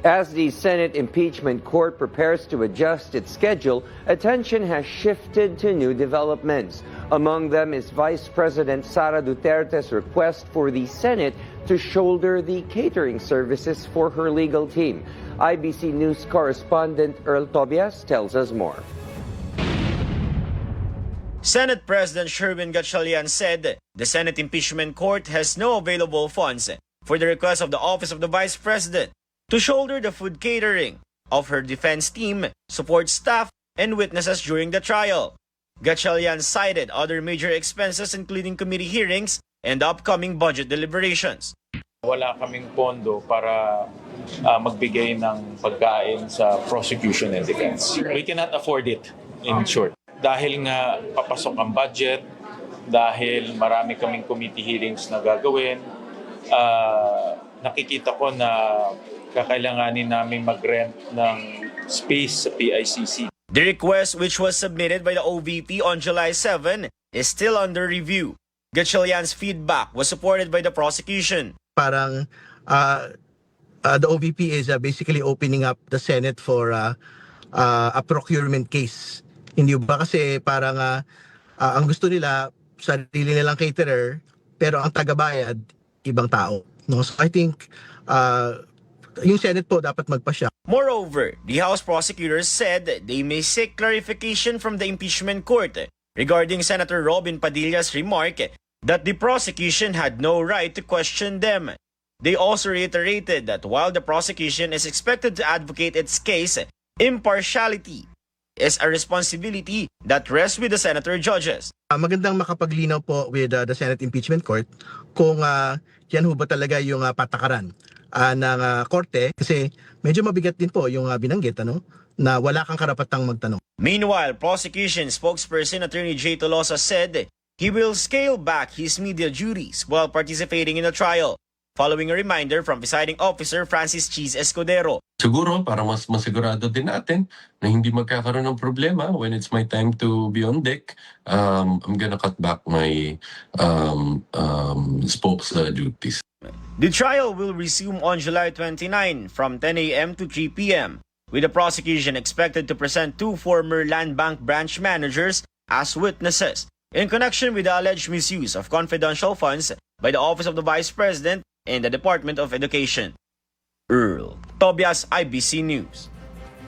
As the Senate impeachment court prepares to adjust its schedule, attention has shifted to new developments. Among them is Vice President Sara Duterte's request for the Senate to shoulder the catering services for her legal team. IBC News correspondent Earl Tobias tells us more. Senate President Sherwin Gatchalian said the Senate impeachment court has no available funds for the request of the Office of the Vice President to shoulder the food catering of her defense team, support staff, and witnesses during the trial. Gatchalian cited other major expenses including committee hearings and upcoming budget deliberations. Wala kaming pondo para magbigay ng pagkain sa prosecution and defense. We cannot afford it, in short. Dahil nga papasok ang budget, dahil marami kaming committee hearings na gagawin, nakikita ko na kakailanganin namin mag-rent ng space sa PICC. The request, which was submitted by the OVP on July 7, is still under review. Gatchalian's feedback was supported by the prosecution. Parang the OVP is basically opening up the Senate for a procurement case. Hindi ba kasi parang ang gusto nila, sarili nilang caterer, pero ang tagabayad, ibang tao. No? So I think yung Senate po dapat magpasya. Moreover, the House prosecutors said they may seek clarification from the impeachment court regarding Senator Robin Padilla's remark that the prosecution had no right to question them. They also reiterated that while the prosecution is expected to advocate its case, impartiality is a responsibility that rests with the senator judges. Magandang makapaglinaw po with the Senate Impeachment Court kung yan ho ba talaga yung patakaran ng korte, kasi medyo mabigat din po yung binanggit na wala kang karapatang magtanong. Meanwhile, prosecution spokesperson Attorney Jay Tolosa said he will scale back his media duties while participating in the trial, following a reminder from presiding officer Francis Cheese Escudero. Siguro para mas masigurado din natin na hindi magkakaroon ng problema when it's my time to be on deck, I'm gonna cut back my spokes duties. The trial will resume on July 29 from 10 a.m. to 3 p.m., with the prosecution expected to present 2 former Land Bank branch managers as witnesses in connection with the alleged misuse of confidential funds by the Office of the Vice President and the Department of Education. Earl Tobias, IBC News.